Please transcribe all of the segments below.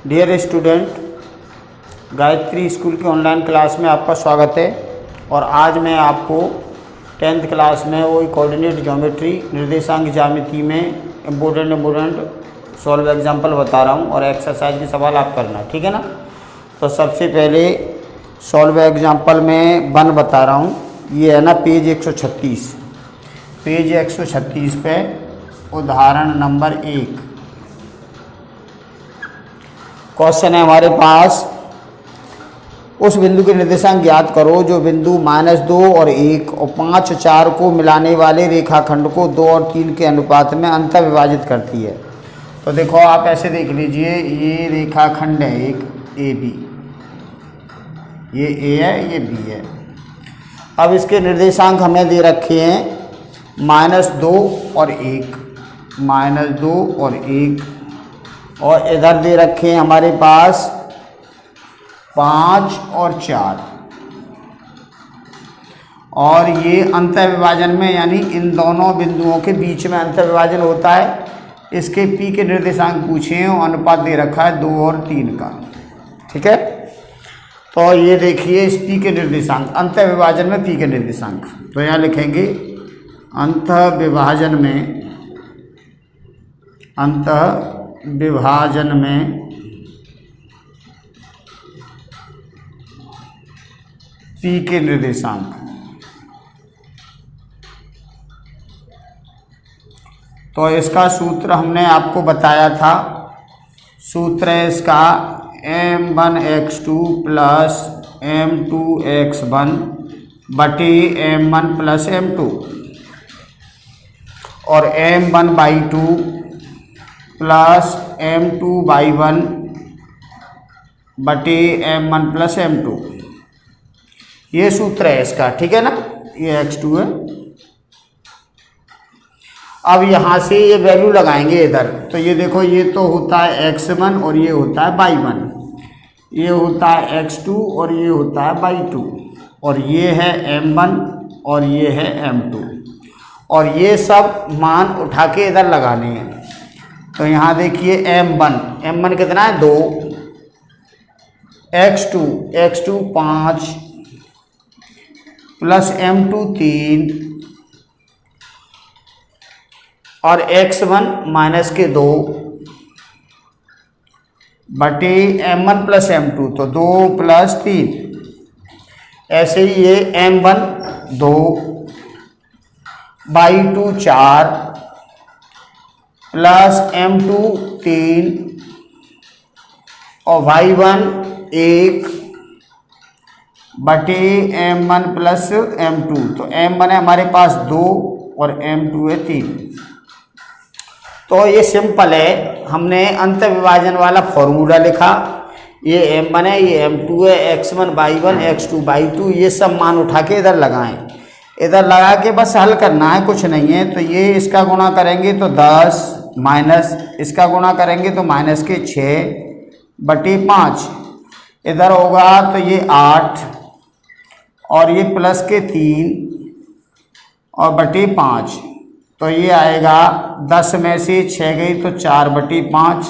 Dear student, Gayatri school की online class में आपका स्वागत है। और आज मैं आपको 10th क्लास में वही कोऑर्डिनेट ज्योमेट्री निर्देशांक ज्यामिति में इम्पोर्टेंट सॉल्व एग्जाम्पल बता रहा हूँ और एक्सरसाइज के सवाल आप करना, ठीक है ना। तो सबसे पहले सॉल्व एग्जाम्पल में 1 बता रहा हूँ। ये है ना पेज 136। पेज 136 पे उदाहरण नंबर 1 क्वेश्चन है हमारे पास। उस बिंदु के निर्देशांक ज्ञात करो जो बिंदु -2 और 1 और 5 4 को मिलाने वाले रेखाखंड को 2 और 3 के अनुपात में अंतः विभाजित करती है। तो देखो आप ऐसे देख लीजिए, ये रेखाखंड है एक AB, ये A है, ये B है। अब इसके निर्देशांक हमें दे रखे हैं -2 और 1, -2 और 1, और इधर दे रखे हैं हमारे पास 5 और 4। और ये अंतः विभाजन में यानी इन दोनों बिंदुओं के बीच में अंतः विभाजन होता है। इसके P के निर्देशांक पूछे हैं और अनुपात दे रखा है 2 और 3 का, ठीक है। तो ये देखिए इस P के निर्देशांक, अंतः विभाजन में P के निर्देशांक, तो यहाँ लिखेंगे अंतः विभाजन में P के निर्देशांक। तो इसका सूत्र हमने आपको बताया था। सूत्र है इसका m1x2 प्लस m2x1 बटे m1 प्लस m2 और m1/2 प्लस m2/1 बटे m1 प्लस m2। ये सूत्र है इसका, ठीक है ना। ये x2 है। अब यहाँ से ये वैल्यू लगाएंगे इधर। तो ये देखो, ये तो होता है x1 और ये होता है y1, ये होता है x2 और ये होता है y2, और ये है m1 और ये है m2, और ये सब मान उठा के इधर लगाने हैं। तो यहाँ देखिए m1 कितना है 2, x2 5 प्लस m2 3 और x1 -2 बटे m1 प्लस m2, तो 2 प्लस 3। ऐसे ही ये m1 2/2 4 प्लस m2 3 और y1 1 बटे m1 प्लस m2। तो m1 है हमारे पास 2 और m2 है 3। तो ये सिंपल है, हमने अंत विभाजन वाला फॉर्मूला लिखा। ये m1 है, ये m2 है, x1/1 x2/2, ये सब मान उठा के इधर लगाएं। इधर लगा के बस हल करना है, कुछ नहीं है। तो ये इसका गुणा करेंगे तो 10 माइनस इसका गुणा करेंगे तो -6/5 इधर होगा, तो ये 8 और ये प्लस के 3 और बटे 5। तो ये आएगा 10 में से 6 गई तो 4/5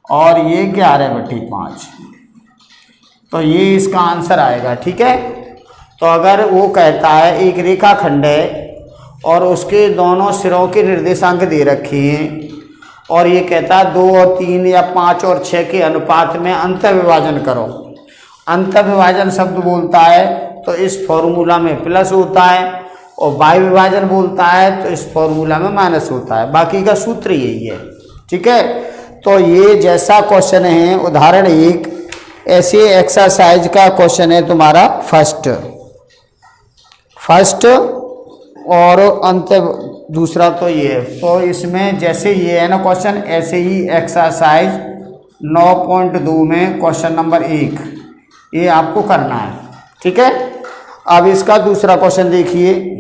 और ये 11/5। तो ये इसका आंसर आएगा, ठीक है। तो अगर वो कहता है एक रेखाखंड है और उसके दोनों सिरों के निर्देशांक दे रखे हैं और ये कहता है 2 और 3 या 5 और 6 के अनुपात में अंतः विभाजन करो। अंतः विभाजन शब्द बोलता है तो इस फॉर्मूला में प्लस होता है, और बाह्य विभाजन बोलता है तो इस फॉर्मूला में माइनस होता है। बाकी का सूत्र यही है, ठीक है। तो ये जैसा क्वेश्चन है उदाहरण 1, ऐसे एक्सरसाइज का क्वेश्चन है तुम्हारा फर्स्ट, और अंत दूसरा तो ये है। तो इसमें जैसे ये है ना क्वेश्चन, ऐसे ही एक्सरसाइज 9.2 में क्वेश्चन नंबर 1 ये आपको करना है, ठीक है। अब इसका दूसरा क्वेश्चन देखिए,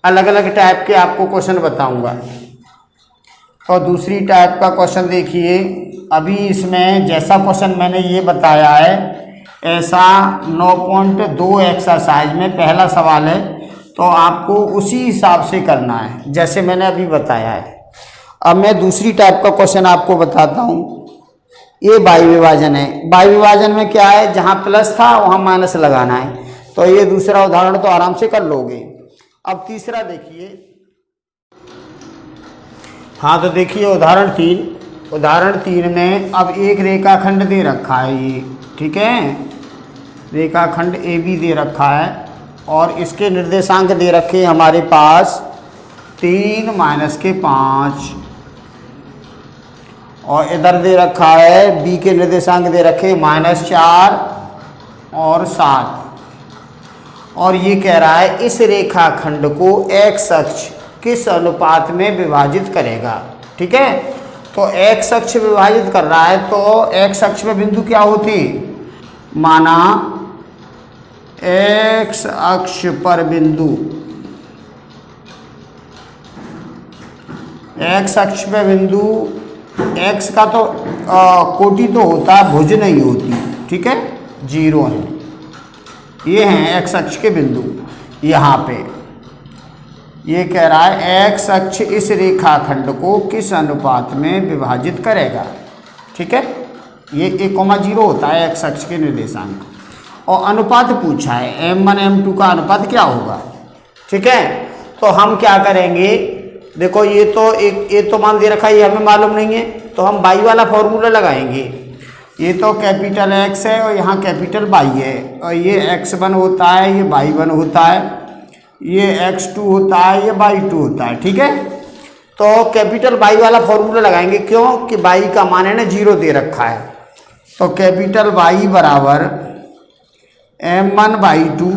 अलग अलग टाइप के आपको क्वेश्चन बताऊंगा। और दूसरी टाइप का क्वेश्चन देखिए, अभी इसमें जैसा क्वेश्चन मैंने ये बताया है ऐसा 9.2 एक्सरसाइज में पहला सवाल है, तो आपको उसी हिसाब से करना है जैसे मैंने अभी बताया है। अब मैं दूसरी टाइप का क्वेश्चन आपको बताता हूँ। ये बाई विभाजन है। बाई विभाजन में क्या है, जहाँ प्लस था वहाँ माइनस लगाना है। तो ये दूसरा उदाहरण तो आराम से कर लोगे। अब तीसरा देखिए। हाँ तो देखिए उदाहरण 3। उदाहरण 3 में अब एक रेखाखंड दे रखा है ये, ठीक है, रेखाखंड ए बी दे रखा है और इसके निर्देशांक दे रखे हमारे पास 3 - 5 और इधर दे रखा है बी के निर्देशांक दे रखे -4 और 7 और ये कह रहा है इस रेखाखंड को x अक्ष किस अनुपात में विभाजित करेगा। ठीक है, तो x अक्ष विभाजित कर रहा है तो x अक्ष पे बिंदु क्या होती, माना x अक्ष पर बिंदु, x अक्ष पे बिंदु, x का तो कोटि तो होता है, भुज नहीं होती, ठीक है, 0 है। ये हैं x अक्ष के बिंदु। यहाँ पे ये कह रहा है x अक्ष इस रेखाखंड को किस अनुपात में विभाजित करेगा। ठीक है, ये 1,0 होता है x अक्ष के निर्देशांक और अनुपात पूछा है m1 m2 का अनुपात क्या होगा। ठीक है, तो हम क्या करेंगे, देखो ये तो मान दे रखा है, ये हमें मालूम नहीं है, तो हम बाई वाला फॉर्मूला लगाएंगे। ये तो कैपिटल X है और यहाँ कैपिटल Y है और ये X1 होता है, ये Y1 होता है, ये X2 होता है, ये Y2 होता है। ठीक है, तो कैपिटल Y वाला फॉर्मूला लगाएंगे, क्यों कि Y का मान है ना 0 दे रखा है। तो कैपिटल Y बराबर M1/2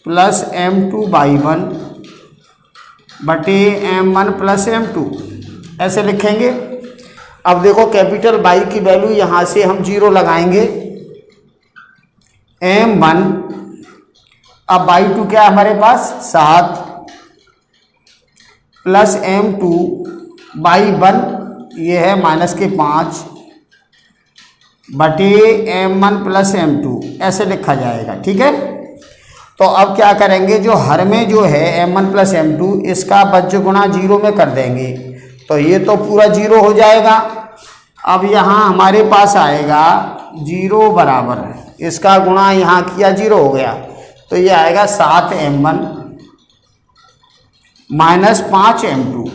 प्लस M2/1 बटे M1 प्लस M2 ऐसे लिखेंगे। अब देखो कैपिटल Y की वैल्यू यहाँ से हम 0 लगाएंगे, M1, अब Y2 क्या है हमारे पास 7 प्लस M2/1 ये है -5 बटे M1 प्लस M2 ऐसे लिखा जाएगा। ठीक है, तो अब क्या करेंगे, जो हर में जो है M1 प्लस M2 इसका बज्र गुणा 0 में कर देंगे तो ये तो पूरा 0 हो जाएगा। अब यहाँ हमारे पास आएगा 0 बराबर इसका गुणा यहाँ किया 0 हो गया, तो ये आएगा 7M1 -5 M2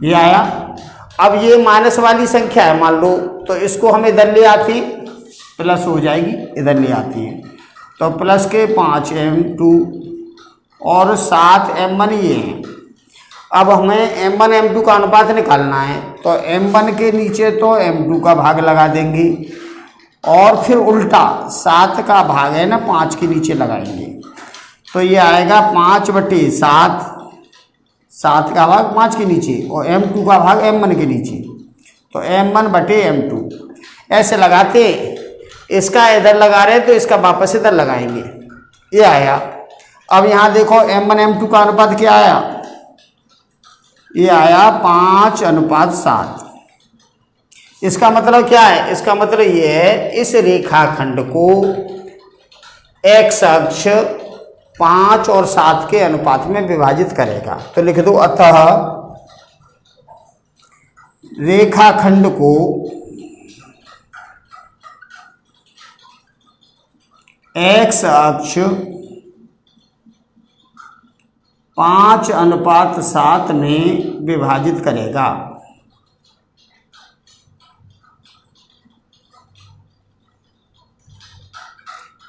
ये आया। अब ये माइनस वाली संख्या है मान लो, तो इसको हम इधर ले आती, प्लस हो जाएगी, इधर ले आती है, तो प्लस के 5 M2 और 7 M1 ये हैं। अब हमें M1 M2 का अनुपात निकालना है, तो M1 के नीचे तो M2 का भाग लगा देंगे और फिर उल्टा 7 का भाग है ना 5 के नीचे लगाएंगे, तो ये आएगा 5/7, 7 का भाग 5 के नीचे और M2 का भाग M1 के नीचे, तो M1/M2 ऐसे लगाते। इसका इधर लगा रहे तो इसका वापस इधर लगाएंगे, ये आया। अब यहाँ देखो M1 M2 का अनुपात क्या आया, ये आया 5:7। इसका मतलब क्या है, इसका मतलब ये है इस रेखाखंड को x अक्ष 5 और 7 के अनुपात में विभाजित करेगा। तो लिख दो, अतः रेखाखंड को x अक्ष 5:7 में विभाजित करेगा।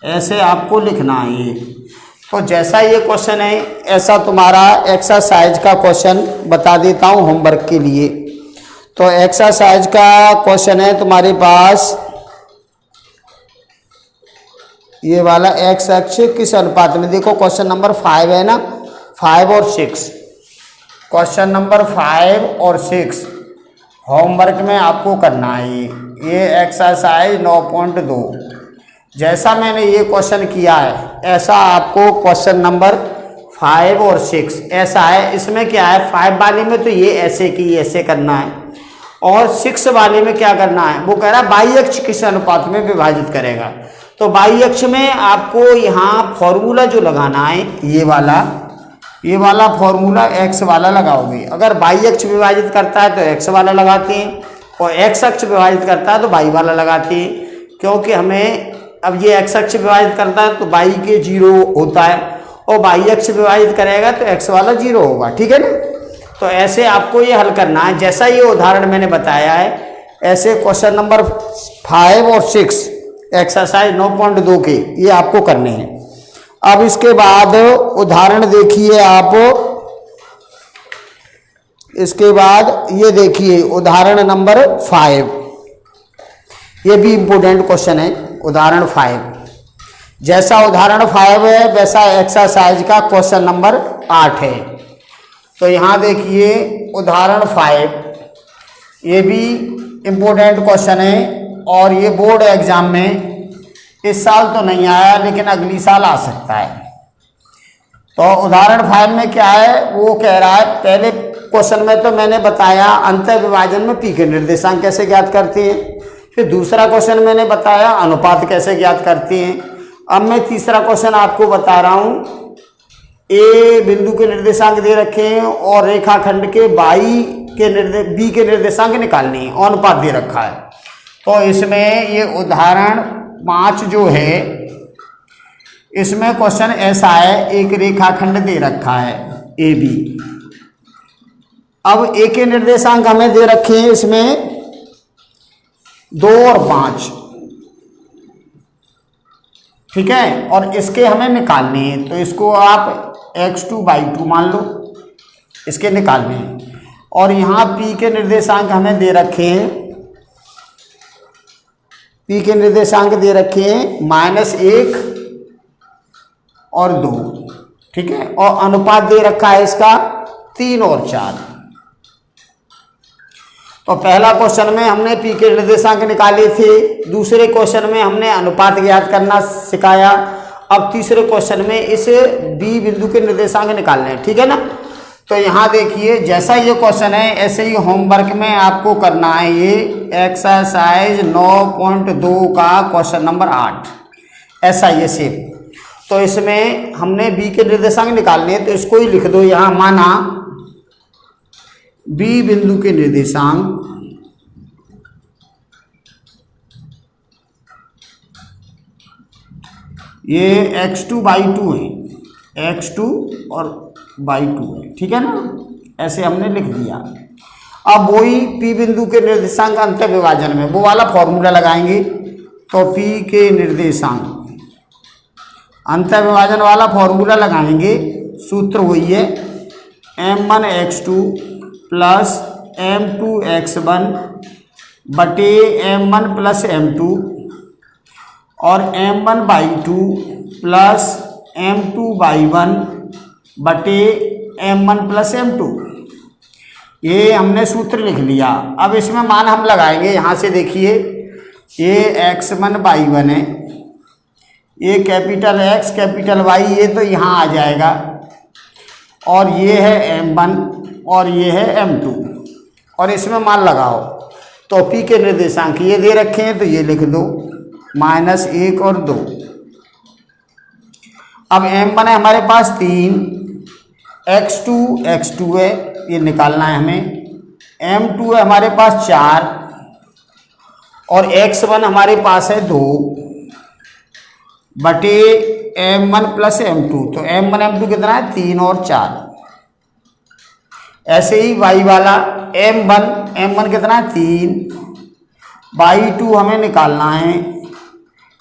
ऐसे आपको लिखना है। तो जैसा ये क्वेश्चन है ऐसा तुम्हारा एक्सरसाइज का क्वेश्चन बता देता हूँ होमवर्क के लिए। तो एक्सरसाइज का क्वेश्चन है तुम्हारे पास ये वाला, x अक्ष किस अनुपात में, देखो क्वेश्चन नंबर 5 है ना, 5 और 6, क्वेश्चन नंबर 5 और 6 होमवर्क में आपको करना है। ये एक्सरसाइज 9.2 जैसा मैंने ये क्वेश्चन किया है ऐसा आपको क्वेश्चन नंबर 5 और 6 ऐसा है। इसमें क्या है, 5 वाले में तो ये ऐसे की ऐसे करना है और 6 वाले में क्या करना है, वो कह रहा है बाई अक्ष किस अनुपात में विभाजित करेगा। तो बाई अक्ष में आपको यहाँ फॉर्मूला जो लगाना है ये वाला फॉर्मूला x वाला लगाओगे। अगर बाई अक्ष विभाजित करता है तो x वाला लगाते हैं और एक्स अक्ष विभाजित करता है तो वाई वाला लगाते हैं, क्योंकि हमें अब ये एक्स अक्ष विभाजित करता है तो वाई के 0 होता है, और वाई अक्ष विभाजित करेगा तो एक्स वाला 0 होगा। ठीक है ना। तो ऐसे आपको ये हल करना है, जैसा ये उदाहरण मैंने बताया है ऐसे क्वेश्चन नंबर 5 और 6 एक्सरसाइज 9.2 के ये आपको करने हैं। अब इसके बाद उदाहरण देखिए आप, इसके बाद ये देखिए उदाहरण नंबर 5, ये भी इंपॉर्टेंट क्वेश्चन है। उदाहरण 5 जैसा उदाहरण 5 है वैसा एक्सरसाइज का क्वेश्चन नंबर 8 है। तो यहाँ देखिए उदाहरण 5, ये भी इम्पोर्टेंट क्वेश्चन है और ये बोर्ड एग्जाम में इस साल तो नहीं आया लेकिन अगली साल आ सकता है। तो उदाहरण 5 में क्या है वो कह रहा है, पहले क्वेश्चन में तो मैंने बताया अंतर विभाजन में पी के निर्देशांक कैसे ज्ञात करते हैं, फिर दूसरा क्वेश्चन मैंने बताया अनुपात कैसे ज्ञात करते हैं। अब मैं तीसरा क्वेश्चन आपको बता रहा हूँ, ए बिंदु के निर्देशांक दे रखे हैं और रेखाखंड के बी के निर्देशांक निकालने हैं, अनुपात दे रखा है। तो इसमें ये उदाहरण 5 जो है इसमें क्वेश्चन ऐसा है, एक रेखाखंड दे रखा है ए बी। अब ए के निर्देशांक हमें दे रखे हैं इसमें 2 और 5, ठीक है, और इसके हमें निकालने हैं। तो इसको आप x2/2 मान लो, इसके निकालने हैं। और यहाँ p के निर्देशांक हमें दे रखे हैं, p के निर्देशांक दे रखे हैं -1 और 2, ठीक है, और अनुपात दे रखा है इसका 3 और 4। तो पहला क्वेश्चन में हमने p के निर्देशांक निकाले थे, दूसरे क्वेश्चन में हमने अनुपात ज्ञात करना सिखाया, अब तीसरे क्वेश्चन में इस b बिंदु के निर्देशांक निकालने हैं। ठीक है ना। तो यहाँ देखिए जैसा ये क्वेश्चन है ऐसे ही होमवर्क में आपको करना है ये एक्सरसाइज 9.2 का क्वेश्चन नंबर 8, ऐसा ये सेम। तो इसमें हमने b के निर्देशांक निकालने हैं, तो इसको ही लिख दो यहाँ, माना b बिंदु के निर्देशांक ये x2/2 है, x2 और y2 है, ठीक है ना, ऐसे हमने लिख दिया। अब वही p बिंदु के निर्देशांक अंतर विभाजन में वो वाला फॉर्मूला लगाएंगे। तो p के निर्देशांक अंतर विभाजन वाला फॉर्मूला लगाएंगे, सूत्र वही है m1x2 प्लस m2x1 बटे m1 प्लस m2 और m1/2 प्लस m2/1 बटे m1 प्लस m2, ये हमने सूत्र लिख लिया। अब इसमें मान हम लगाएंगे, यहाँ से देखिए ये x1/1 है, ये कैपिटल X कैपिटल Y ये तो यहाँ आ जाएगा, और ये है m1 और ये है m2, और इसमें मान लगाओ। तो p के निर्देशांक ये दे रखे हैं तो ये लिख दो -1 और 2। अब m1 है हमारे पास 3, x2 है ये निकालना है हमें, m2 है हमारे पास 4 और x1 हमारे पास है 2 बटे m1 प्लस m2। तो m1 m2 कितना है 3 और 4। ऐसे ही y वाला m1 कितना है 3, y2 हमें निकालना है,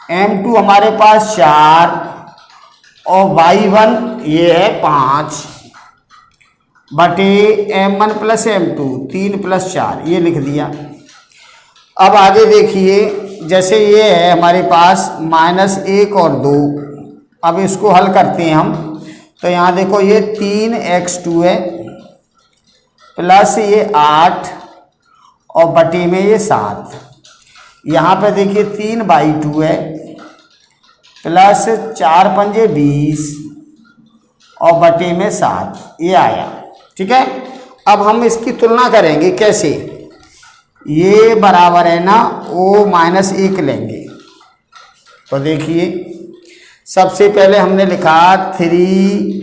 m2 हमारे पास 4 और y1 ये है 5 बटे m1 प्लस m2 3 प्लस 4, ये लिख दिया। अब आगे देखिए जैसे ये है हमारे पास -1 और 2, अब इसको हल करते हैं हम। तो यहाँ देखो ये 3x2 है प्लस ये 8 और बटे में ये 7, यहाँ पे देखिए 3/2 है प्लस 4 पंजे 20 और बटे में 7, ये आया। ठीक है। अब हम इसकी तुलना करेंगे कैसे, ये बराबर है ना O-1 लेंगे। तो देखिए सबसे पहले हमने लिखा 3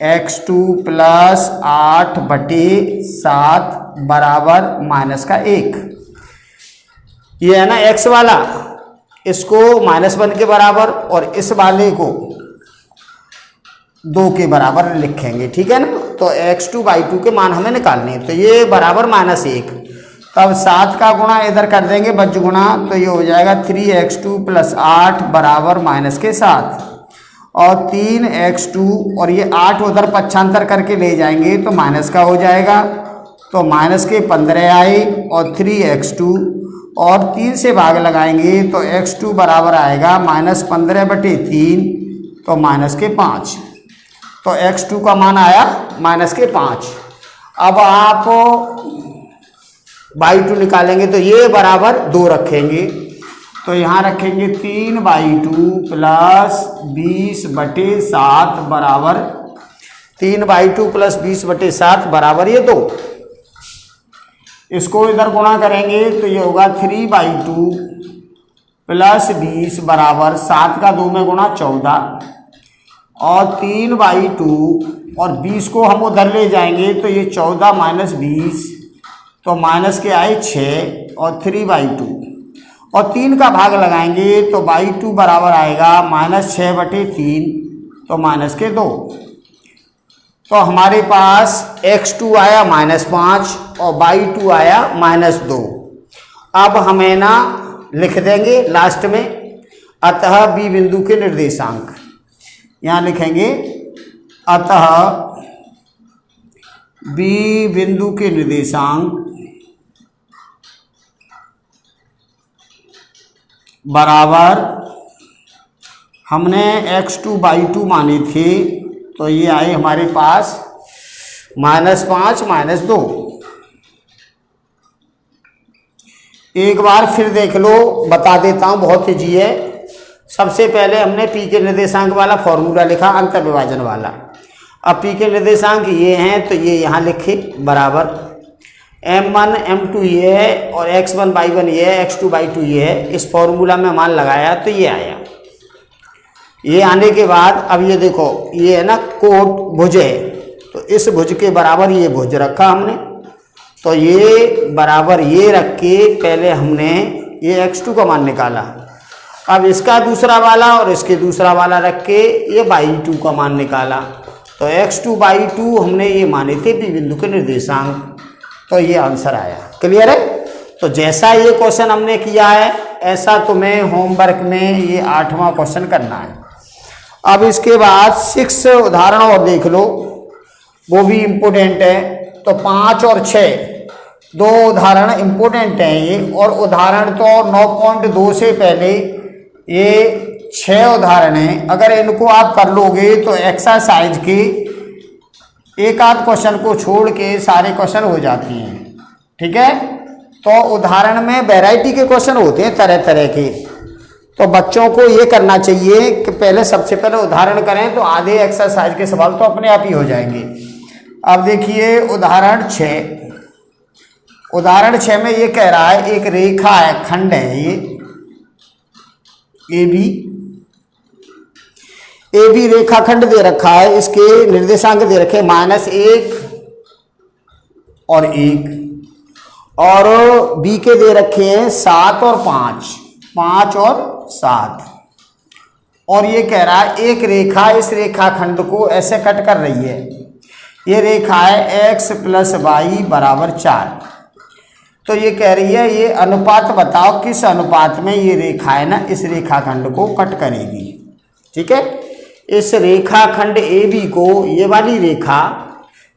x2 प्लस 8/7 बराबर -1। ये है ना x वाला, इसको -1 के बराबर और इस वाले को 2 के बराबर लिखेंगे, ठीक है ना। तो x2/2 के मान हमें निकालने हैं, तो ये बराबर -1। तब 7 का गुणा इधर कर देंगे बज गुणा, तो ये हो जाएगा 3x2 प्लस 8 बराबर -7 और 3x2 और ये 8 उधर पक्षांतर करके ले जाएंगे तो माइनस का हो जाएगा, तो -15 आए और 3x2 और 3 से भाग लगाएंगे तो x2 बराबर आएगा -15/3 तो -5। तो x2 का मान आया -5। अब आप y2 निकालेंगे तो ये बराबर 2 रखेंगे, तो यहाँ रखेंगे 3/2 प्लस 20/7 बराबर 3/2 प्लस 20/7 बराबर ये 2। इसको इधर गुणा करेंगे तो ये होगा 3/2 प्लस 20 बराबर 7 का 2 में गुणा 14 और 3/2 और 20 को हम उधर ले जाएंगे तो ये 14 माइनस 20 तो माइनस के आए 6 और 3/2 और 3 का भाग लगाएंगे तो y2 बराबर आएगा -6/3 तो -2। तो हमारे पास x2 आया -5 और y2 आया -2। अब हमें ना लिख देंगे लास्ट में, अतः b बिंदु के निर्देशांक यहाँ लिखेंगे, अतः b बिंदु के निर्देशांक बराबर हमने x2/2 माने थे तो ये आए हमारे पास -5 -2। एक बार फिर देख लो, बता देता हूँ, बहुत ईजी है। सबसे पहले हमने p के निर्देशांक वाला फॉर्मूला लिखा, अंतर विभाजन वाला। अब p के निर्देशांक ये हैं तो ये यहाँ लिखे बराबर m1 m2 ये है और x1/1 ये है, x2/2 ये है। इस फॉर्मूला में मान लगाया तो ये आया। ये आने के बाद अब ये देखो, ये है ना कोट भुज है, तो इस भुज के बराबर ये भुज रखा हमने, तो ये बराबर ये रख के पहले हमने ये x2 का मान निकाला। अब इसका दूसरा वाला और इसके दूसरा वाला रख के ये y2 का मान निकाला। तो x2/2 हमने ये माने थे b बिंदु के निर्देशांक, तो ये आंसर आया। क्लियर है। तो जैसा ये क्वेश्चन हमने किया है ऐसा तुम्हें होमवर्क में ये 8वां क्वेश्चन करना है। अब इसके बाद 6 उदाहरण और देख लो, वो भी इम्पोर्टेंट है। तो 5 और 6 दो उदाहरण इम्पोर्टेंट हैं ये, और उदाहरण तो 9.2 से पहले ये 6 उदाहरण हैं। अगर इनको आप कर लोगे तो एक्सरसाइज के एक आध क्वेश्चन को छोड़ के सारे क्वेश्चन हो जाती हैं, ठीक है। तो उदाहरण में वैरायटी के क्वेश्चन होते हैं तरह तरह के, तो बच्चों को ये करना चाहिए कि पहले सबसे पहले उदाहरण करें तो आधे एक्सरसाइज के सवाल तो अपने आप ही हो जाएंगे। अब देखिए उदाहरण 6। उदाहरण 6 में ये कह रहा है एक रेखा है, खंड है ये ए बी रेखाखंड दे रखा है, इसके निर्देशांक दे रखे -1 और 1, और बी के दे रखे हैं 7 और 5 और 7। और ये कह रहा है एक रेखा इस रेखाखंड को ऐसे कट कर रही है। ये रेखा है x + y = 4। तो ये कह रही है ये अनुपात बताओ किस अनुपात में ये रेखा है ना इस रेखाखंड को कट करेगी, ठीक है। इस रेखाखंड AB को, ये वाली रेखा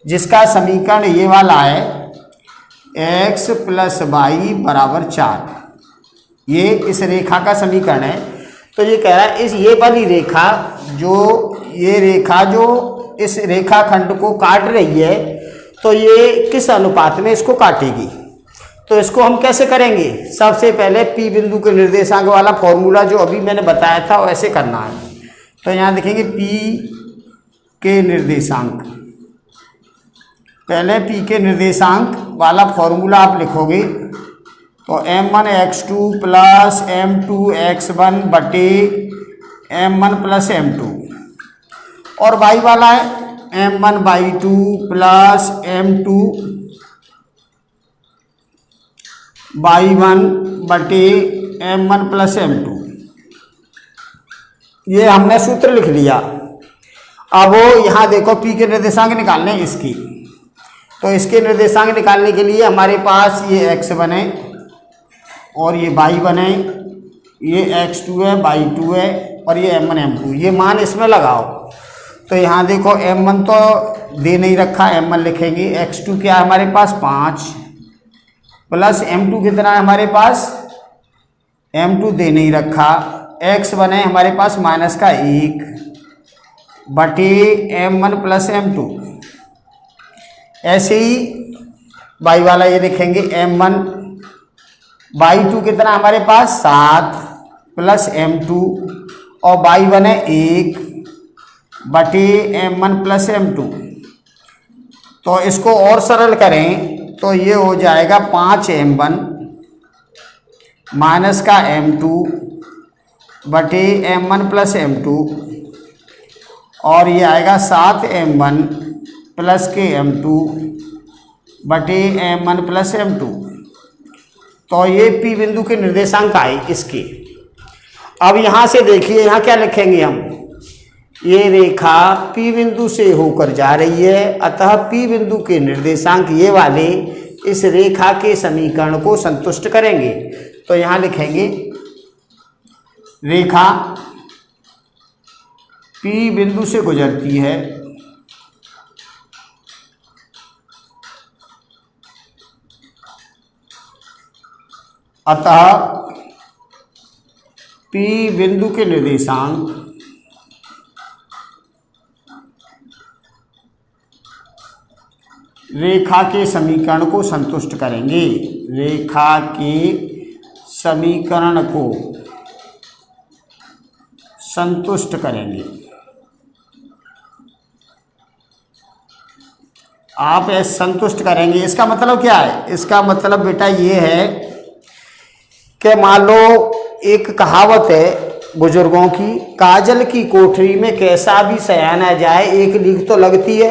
जिसका समीकरण ये वाला है x + y = 4, ये इस रेखा का समीकरण है। तो ये कह रहा है इस ये वाली रेखा जो इस रेखाखंड को काट रही है तो ये किस अनुपात में इसको काटेगी। तो इसको हम कैसे करेंगे, सबसे पहले P बिंदु के निर्देशांक वाला फॉर्मूला जो अभी मैंने बताया था वैसे करना है। तो यहाँ देखेंगे P के निर्देशांक, पहले P के निर्देशांक वाला फॉर्मूला आप लिखोगे तो m1 x2 plus m2 x1 बटे m1 प्लस m2, और y वाला है m1/2 plus m2/1 plus m2, ये हमने सूत्र लिख लिया। अब यहाँ देखो p के निर्देशांक निकालने इसकी, तो इसके निर्देशांक निकालने के लिए हमारे पास ये x बने और ये y बने, ये x2 है, y2 है और ये m1 m2, ये मान इसमें लगाओ। तो यहाँ देखो m1 तो दे नहीं रखा, m1 लिखेंगे, x2 क्या है हमारे पास 5 प्लस m2 कितना है हमारे पास, m2 दे नहीं रखा, x बने हमारे पास -1 बटे m1 प्लस m2। ऐसे ही y वाला ये लिखेंगे m1, y2 कितना हमारे पास 7 प्लस m2 और y बने 1 बटे m1 प्लस m2। तो इसको और सरल करें तो ये हो जाएगा 5m1 माइनस का m2 बटे m1 प्लस m2 और ये आएगा 7m1 प्लस के m2 बटे m1 प्लस m2। तो ये P बिंदु के निर्देशांक आए इसके। अब यहाँ से देखिए, यहाँ क्या लिखेंगे हम, ये रेखा P बिंदु से होकर जा रही है, अतः P बिंदु के निर्देशांक ये वाले इस रेखा के समीकरण को संतुष्ट करेंगे। तो यहाँ लिखेंगे रेखा P बिंदु से गुजरती है अतः P बिंदु के निर्देशांक रेखा के समीकरण को संतुष्ट करेंगे, रेखा के समीकरण को संतुष्ट करेंगे। आप संतुष्ट करेंगे, इसका मतलब क्या है, इसका मतलब बेटा ये है कि मान लो एक कहावत है बुजुर्गों की, काजल की कोठरी में कैसा भी सयाना जाए एक लीक तो लगती है।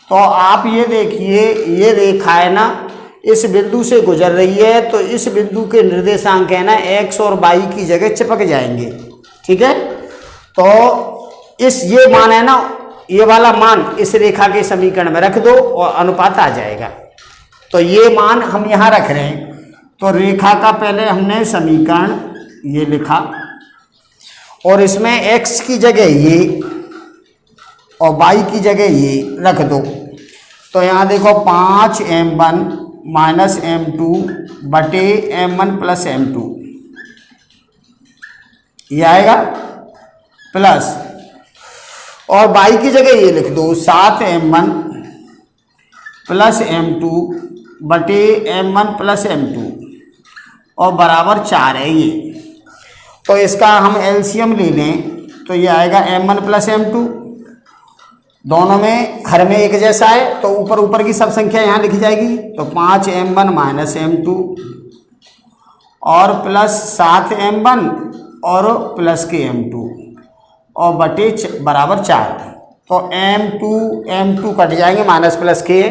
तो आप ये देखिए, ये रेखा है ना इस बिंदु से गुजर रही है, तो इस बिंदु के निर्देशांक है ना x और y की जगह चिपक जाएंगे, ठीक है। तो इस ये मान है ना, ये वाला मान इस रेखा के समीकरण में रख दो और अनुपात आ जाएगा। तो ये मान हम यहाँ रख रहे हैं। तो रेखा का पहले हमने समीकरण ये लिखा और इसमें x की जगह ये और y की जगह ये रख दो। तो यहाँ देखो 5m1 माइनस m2 बटे m1 प्लस m2, ये आएगा प्लस, और y की जगह ये लिख दो 7m1 प्लस m2 बटे m1 प्लस m2 और बराबर 4 है ये। तो इसका हम एलसीएम ले लें तो ये आएगा m1 प्लस m2, दोनों में हर में एक जैसा है तो ऊपर ऊपर की सब संख्या यहाँ लिखी जाएगी। तो 5m1 माइनस m2 और प्लस 7m1 और प्लस के m2 और बटे बराबर 4। तो m2 कट जाएंगे माइनस प्लस के,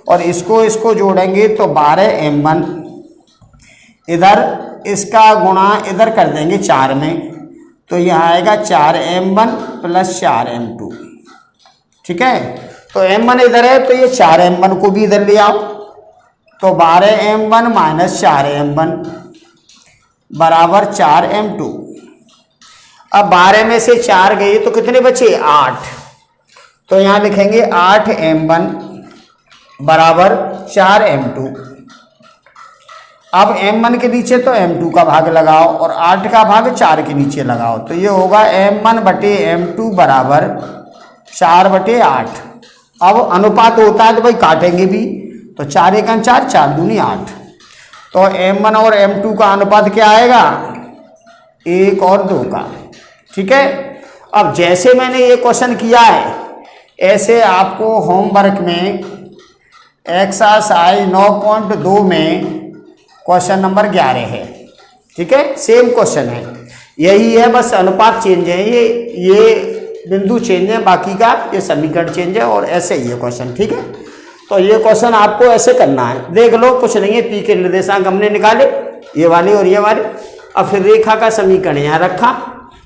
और इसको जोड़ेंगे तो 12m1, इधर इसका गुणा इधर कर देंगे 4 में, तो यहाँ आएगा 4m1 प्लस 4m2, ठीक है। तो m1 इधर है तो ये 4m1 को भी इधर ले आओ, तो 12m1 माइनस 4m1 बराबर 4m2। अब 12 में से 4 गए तो कितने बचे 8, तो यहाँ लिखेंगे 8m1 बराबर 4m2। अब m1 के नीचे तो m2 का भाग लगाओ और 8 का भाग 4 के नीचे लगाओ, तो ये होगा m1 बटे m2 बराबर 4 बटे 8। अब अनुपात होता है तो भाई काटेंगे भी, तो 4 एकम 4, 4 दूनी 8। तो m1 और m2 का अनुपात क्या आएगा 1 और 2 का, ठीक है। अब जैसे मैंने ये क्वेश्चन किया है ऐसे आपको होमवर्क में एक्सरसाइज 9.2 में क्वेश्चन नंबर 11 है, ठीक है। सेम क्वेश्चन है, यही है, बस अनुपात चेंज है। ये बिंदु चेंज है, बाकी का ये समीकरण चेंज है और ऐसे ही है क्वेश्चन। ठीक है, तो ये क्वेश्चन आपको ऐसे करना है, देख लो कुछ नहीं है। पी के निर्देशांक हमने निकाले, ये वाले और ये वाले। अब फिर रेखा का समीकरण यहाँ रखा,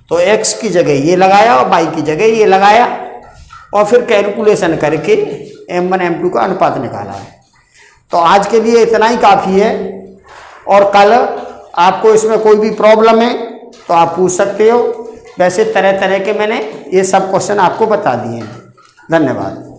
तो x की जगह ये लगाया और y की जगह ये लगाया और फिर कैलकुलेशन करके m1 m2 का अनुपात निकाला है। तो आज के लिए इतना ही काफ़ी है, और कल आपको इसमें कोई भी प्रॉब्लम है तो आप पूछ सकते हो। वैसे तरह तरह के मैंने ये सब क्वेश्चन आपको बता दिए हैं। धन्यवाद।